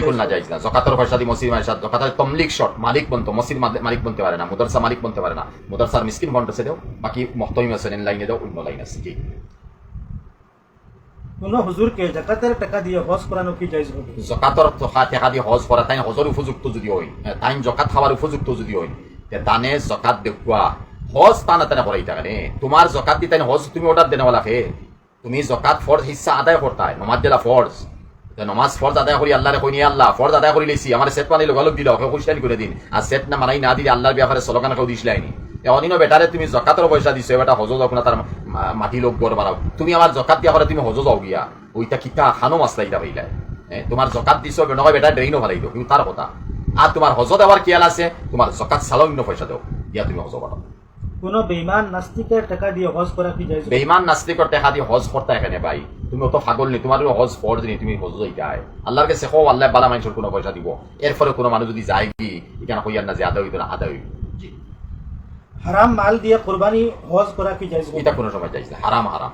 বিলকুল না যাইজ না। যাকাতের পয়সা দিয়ে মসজিদ মাইশাত যাকাতের তমলিক শর্ট মালিক বনতো, মসজিদ মালিক বনতে পারে না, মাদ্রাসা মালিক বনতে পারে না। মাদ্রাসার মিসকিন বন্টছে দাও, বাকি মুহতামিম আছেন লাইনে দাও, অন্য লাইন আছে। জি, কোন হুজুরকে যাকাতের টাকা দিয়ে হজ করানো কি জায়েজ হবে? যাকাতের টাকা দিয়ে হজ করা তাই হজের উপযুক্ত যদি হয়, তাই যাকাত খাওয়ার উপযুক্ত যদি হয়, দানে যাকাত দেখুয়া হজ টানা টানা করাই টাকা নে। তোমার যাকাত দিতে হজ তুমি অর্ডার দেনেওয়ালা হে, তুমি যাকাত ফরজ হিসা আদায় করতাই, নমাজ দিলা ফরজ, নমাজ ফরজ আদায় করি আল্লাহরে কই নিয়ে আল্লাহ ফরজ আদায় করি লেছি আমার সেট পানি লোক দিল ওকে খুশিয়ানি করে দিন, আর সেট না মানাই না দিলে আল্লাহর ব্যাপারে স্লোগান কেউ দিসলাইনি। অনিনো বেটারে তুমি যাকাতের পয়সা দিছো, বেটা হজ যাও না, তার মাটি লোক গড় বানাও, তুমি আমার যাকাত দিয়া করে তুমি হজ যাও গিয়া, ওইটা কিতা খানো মাসলা ইটা পাইলা। তোমার যাকাত দিছো নয় বেটা ড্রেইনও ভালাই দাও, কিন্তু তার কথা। আর তোমার হজ দেওয়ার খেয়াল আছে, তোমার যাকাত ছাড়াও অন্য পয়সা দাও দিয়া তুমি হজ বানাও। কোন বেঈমান নাস্তিকের টাকা দিয়ে হজ করা কি জায়েজ? বেঈমান নাস্তিকের টাকা দিয়ে হজ করতে এখানে ভাই তুমি অত পাগল নেই, তোমার হজ ফরজ নেই, তুমি হজ যাই আল্লাহর কাছে হো আল্লাহ বালা মানুষের কোনো পয়সা দিব, এরপরে কোনো মানুষ যদি যায় কি এখানে কইয়ার না যে আদা হইতো না আদা হইব। জি, হারাম মাল দিয়ে কুরবানি হজ করা কি জায়েজ? এটা কোনো সময় যাইছে না, হারাম হারাম।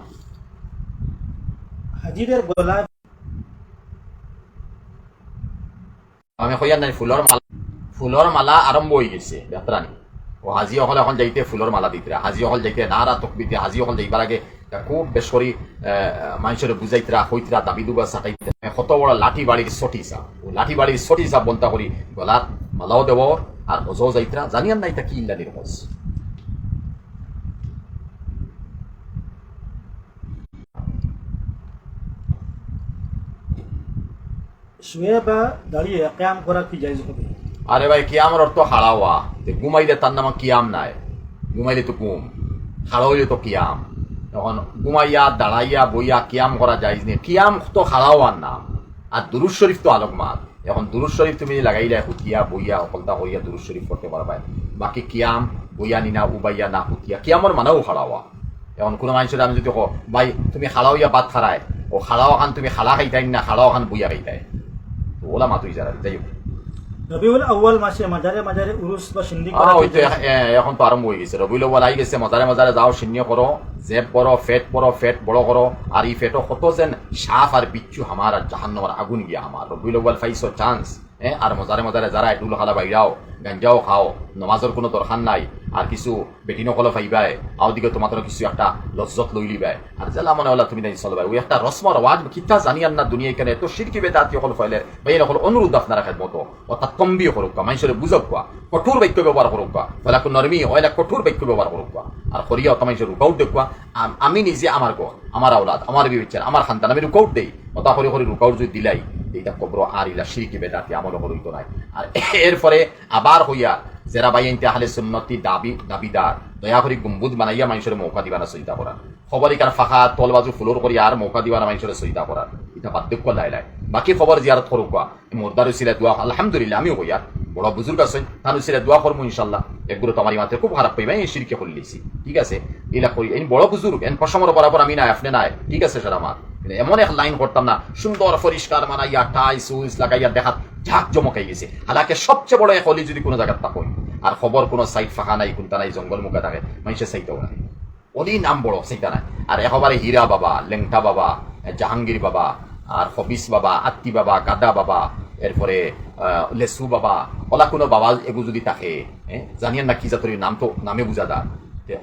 হাজিদের গলা আমি কইয়ার নাই ফুলর মালা আরম্ভ হয়ে গেছে যাত্রানি, ও হাজি হল এখন যাইতে ফুলর মালা দিতে, হাজি হল যাইতে নারা তকবিতে, হাজি হল যাইবার আগে খুব বেশ করি মানুষের বুঝাইতরা হইতরা দাবি দুবা চাটাইতে, কত বড় লাঠি বাড়ির সটি সাপ, ও লাঠি বাড়ির সটি সাপ বন্তা করি গলার মালাও দেব আর হজও যাইতরা, জানিয়ান না এটা কি ইল্লানির হজ। শুয়ে বা দাঁড়িয়ে কিয়াম করা কি জায়েজ হবে? আরে ভাই কিয়ামের অর্থ হারাওয়া, ঘুমাইলে তার নামা কিয়াম নাই, ঘুমাইলে তো ঘুম, হারা হইলে তো কিয়াম। তখন ঘুমাইয়া দাঁড়াইয়া বইয়া কিয়াম করা যায় নি, কিয়াম তো হারাওয়ার নাম। আর দুরুদ শরীফ তো আলোকমাত, এখন দুরুদ শরীফ তুমি লাগাইলে হুতিয়া বইয়া অকলতা হইয়া দুরুদ শরীফ করতে পারবা, বাকি কিয়াম বইয়া নিনা উবাইয়া না হুতিয়া, কিয়ামর মানেও হারাওয়া। এখন কোনো মানুষের আমি যদি ভাই তুমি খালা হইয়া বাদ খারায়, ও খালাও খান তুমি খালা খাইতাই না খালাও খান বইয়া খাইতাই, তো ওলা মাতুই যারা যাই হোক। রবিউল আউয়াল মাসে মাজারে মাজারে উরুস বা সিন্দি করা ওই তো এখন তো আরম্ভ হয়ে গেছে, রবিউল আউয়াল আই গেছে, মাজারে মাজারে যাও, শূন্য করো, জেব করো, ফেট বড় করো, আর এই ফেটও কত যেন সাফ আর বিচ্ছু আমার আর জাহান্নামের আগুন গিয়া আমার। রবিউল আউয়াল পাইছো চান্স, আর মাজারে মাজারে যারা এটুল খালা বাইরাও, গাঞ্জাও খাও, নমাজের কোনো দরকার নাই, আর কিছু বেটি নকলে পাইবাই, আও দিকে তোমাদের কিছু একটা লজ্জত লই লিবাই, আর জেলা মনে হলা তুমি নাই চলবাই, ওই একটা রসমর ওয়াজ কিতা জানিয়ান না দুনিয়া এখানে তো শিরকি বেদাতি হল ফয়লের ভাই হল অনুরোধ আপনারা খেদ মতো অর্থাৎ কম্বি করুক, মানুষের বুঝক কোয়া, কঠোর বাক্য ব্যবহার করুক, ফলে নরমি হয় না, কঠোর বাক্য ব্যবহার করুক, আর করিয়া অত মানুষের রুকাউট দেখুয়া। আমি নিজে আমার গো আমার আওলাদ আমার বিবেচার আমার খানদান আমি রুকাউট দেই, অতা করে করে রুকাউট যদি দিলাই এইটা কবর আর ইলা শিরকি বেদাতি আমল হইত নাই। আর এরপরে আবার হইয়া যারা ভাই আনতে আহলে সুন্নতি দাবিদার দয়া করে গুম্বুদ বানাইয়া মানুষের মৌকা দিবা না চিন্তা করার, খবর এখানে ফাঁকা তল বাজু ফুলোর করি আর মৌকা দিবা না মানুষের চিন্তা করার, এটা বার্ধক্য লাই লাই। বাকি খবর জিয়ারত করুক, মোরদার ছিল দোয়া আলহামদুলিল্লাহ আমিও হইয়া বড় বুজুর্গ আছেন তার ছিল দোয়া করবো ইনশাল্লাহ, একগুলো তোমার মাত্রে খুব খারাপ পাইবা এই শিরকে করলিছি, ঠিক আছে এলা করি এই বড় বুজুর্গ এন পশমর বরাবর আমি নাই আপনি নাই, ঠিক আছে স্যার আমার এমন এক লাইন করতাম না, সুন্দর পরিষ্কার মানাইয়া টাইস উইস লাগাইয়া দেখাত ঝাঁক জমকাই গেছে। হালাকে সবচেয়ে বড় এক অলি যদি কোনো জায়গার তা কই, আর খবর কোনো সাইড ফাঁকা নাই, কোনটা নাই, জঙ্গল মুখে থাকে, মানুষের সাইডও নাই, অলি নাম বড় সেইটা নাই। আর একেবারে হীরা বাবা, লেংটা বাবা, জাহাঙ্গীর বাবা, আর হবিস বাবা, আত্তি বাবা, গাদা বাবা, এরপরে লেসু বাবা, ওলা কোনো বাবা এগু যদি থাকে, জানিয়েন না কি জাতরি নাম তো নামে বুঝা দা,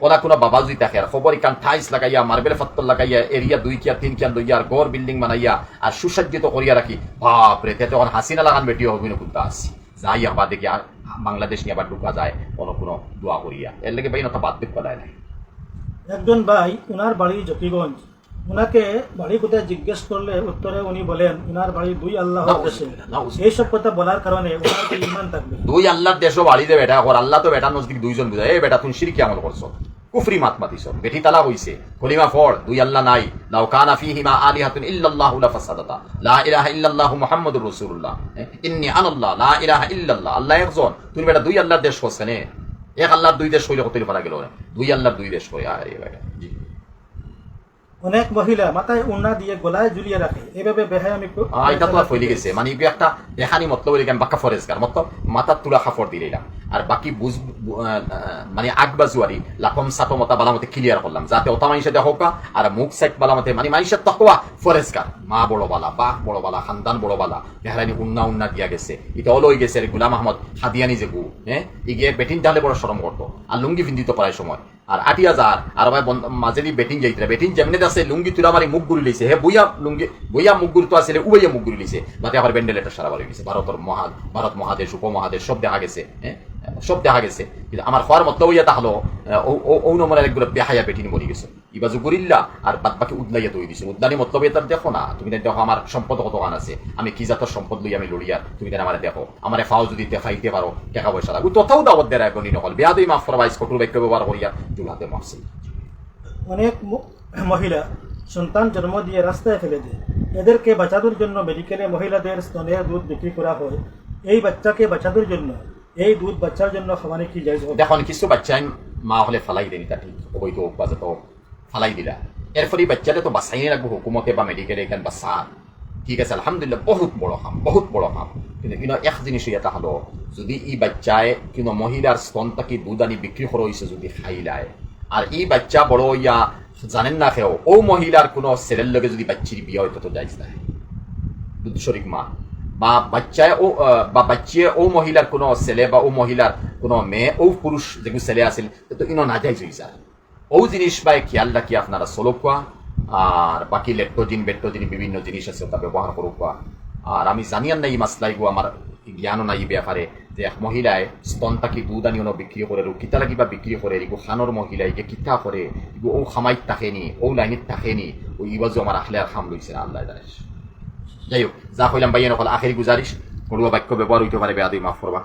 ওলা কোনো বাবা যদি থাকে আর খবর ইকান ঠাইস লাগাইয়া মার্বেল ফাত্তর লাগাইয়া এরিয়া 2 কিয়া 3 কিয়া লইয়া আর গড় বিল্ডিং বানাইয়া আর সুসজ্জিত করিয়া রাখি, বাপরে তে তখন হাসিনা লাগান বেটিও হবি না কুত্তা আসি যাই আবার দেখি বাংলাদেশ নিয়ে আবার ঢুকা যায় কোনো কোনো দোয়া করিয়া, এর লেগে ভাই না বাদ দিক করায় নাই। একজন ভাই উনার বাড়ি জকিগঞ্জ, উনাকে বাড়ি কোথায় জিজ্ঞেস করলে উত্তরে উনি বলেন উনার বাড়ি 2 আল্লাহর দেশে। এই সব কথা বলার কারণে উনার কি ঈমান থাকবে? 2 আল্লাহর দেশও বাড়ি দে বেটা কর, আল্লাহ তো বেটা নজদিক 2 জন বুঝায়, এই বেটা তুমি শিরকি আমল করছো, কুফরি মাত মাতিছ, বেটি তালা হইছে, কলিমা পড় 2 আল্লাহ নাই, লাউ কানা ফীহিমা আলিহাতুন ইল্লাল্লাহু লাফাসাদাতা, লা ইলাহা ইল্লাল্লাহু মুহাম্মাদুর রাসূলুল্লাহ, ইন্নী আনাল্লাহ লা ইলাহা ইল্লাল্লাহ, আল্লাহ একজন, তুমি বেটা 2 আল্লাহর দেশ করছনে, এক আল্লাহর 2 দেশ হইলে কতই পারা গেল, 2 আল্লাহর 2 দেশ কই আরে বেটা। জি, অনেক মহিলা মাথায় উন্না দিয়ে গলায় ঝুলিয়ে রাখে, এভাবে বেহায়ামি এটা তো আর ফইলে গেছে, মানে একটা দেখানি মতলব বাক্কা ফরেজগার মতলব মাথার তুলা খাফর দিলাম, আর বাকি মানে আগবাজুয়ারি লাকম সাটো মতা বালামতে ক্লিয়ার করলাম যাতে ওটা মানুষের দেখা আর মুখ সাইড বালামতে মানে মানুষের তকওয়া ফরেস্কার মা বড় বালা বাহ বড় বালা খানদান বড় বালা বেহারানি উন্না দিয়া গেছে এটা হলো হয়ে গেছে গুলাম আহমদ হাদিয়ানি যে গু হ্যাঁ ইগিয়ে বেটিন ডালে বড় শরম করতো আর লুঙ্গি ভিন্দিত প্রায় সময় আর 8,000 আর ভাই মাঝেলি বেটিং যাইতে বেটিং যেমনি আছে লুঙ্গি তুলা মারি মুখ গুড়ি লইছে হে বইয়া মুখ গুড়ি তো আসলে উবাইয়া মুখ গুড়ি লইছে তাতে আবার ভেন্টিলেটর সারা বাড়ি গেছে ভারত মহাদেশ উপমহাদেশ সব দেখা গেছে হ্যাঁ সব দেখা গেছে কিন্তু আমার হওয়ার মতো হইয়া তাহলো ও নম্বরের একগুলো বেহাইয়া বেটিন মরি গেছে ইবাজু গরিল্লা আর বাদ বাকি উদলাইয়া তৈরি দিছে উদ্দানি মতলব তার দেখো না তুমি দেখো আমার সম্পদ কত গান আছে আমি কি জাতের সম্পদ লই আমি লড়িয়ার তুমি আমার দেখো আমার ফাও যদি দেখাইতে পারো টাকা পয়সা লাগু তথাও দাওয়াত দেয় এখন নকল বেয়াদই মাফ ফরমাইজ কঠোর বাক্য ব্যবহার করিয়া জুলাতে মাফছি অনেক মহিলা সন্তান জন্ম দিয়ে রাস্তায় ফেলে দেয় এদেরকে বাঁচানোর জন্য মেডিকেলে মহিলাদের স্তনের দুধ বিক্রি করা হয় এই বাচ্চাকে বাঁচানোর জন্য এই দুধ বাচ্চার জন্য খাওয়ানো কি যায় দেখুন কিছু বাচ্চাই মা হলে ফালাই দেনি তা ঠিক অবৈধ বাজে তো ফালাই দিলা এরপরে বাচ্চাটা তো বাঁচাই রাখবো হুকুমতে বা মেডিকেলে এখানে বাচ্চা ঠিক আছে আলহামদুলিল্লাহ বহুত বড় কাম কিন্তু এক জিনিস এটা হলো যদি ই বাচ্চায় কিন্তু মহিলার স্তনটাকে দুধ আনি বিক্রি করা হয়েছে যদি খাইলায় আর এই বাচ্চা বড় ইয়া জানেন না খেয়েও ও মহিলার কোনো ছেলের লগে যদি বাচ্চির বিয়ে হয় তো যাইজ না দুধ শরিক মা বা বাচ্চায় ও মহিলার কোনো ছেলে বা ও মহিলার কোনো মেয়ে ও পুরুষ যেগুলো ছেলে আসেন তো ইনো না যাইজ হয়ে যায় ও জিনিস বাই খেয়াল রাখি আপনারা চলকুয়া আর বাকি লেট্টোজিন বেট্টোজিন বিভিন্ন জিনিস আছে ওটা ব্যবহার করুকা আর আমি জানিয়ান না এই মাসলাই গো আমার জ্ঞানও নাই ব্যাপারে যে এক মহিলায় স্তনটাকে দুধ আনি বিক্রি করে কিতা লাগিবা বিক্রি করে এগুলো খানোর মহিলাই যে কিতা করে এগুলো ও খামাইত থাকেনি ও লাইনিত থাকেনি ও ইবাজু আমার আখলে আর খাম লইছে না আল্লাহ জানে যাই হোক যা কইলাম ভাইয়া নকল আখেরি গুজারিশ কোনো বাক্য ব্যবহার হইতে পারে বেয়াদই মাফ করবা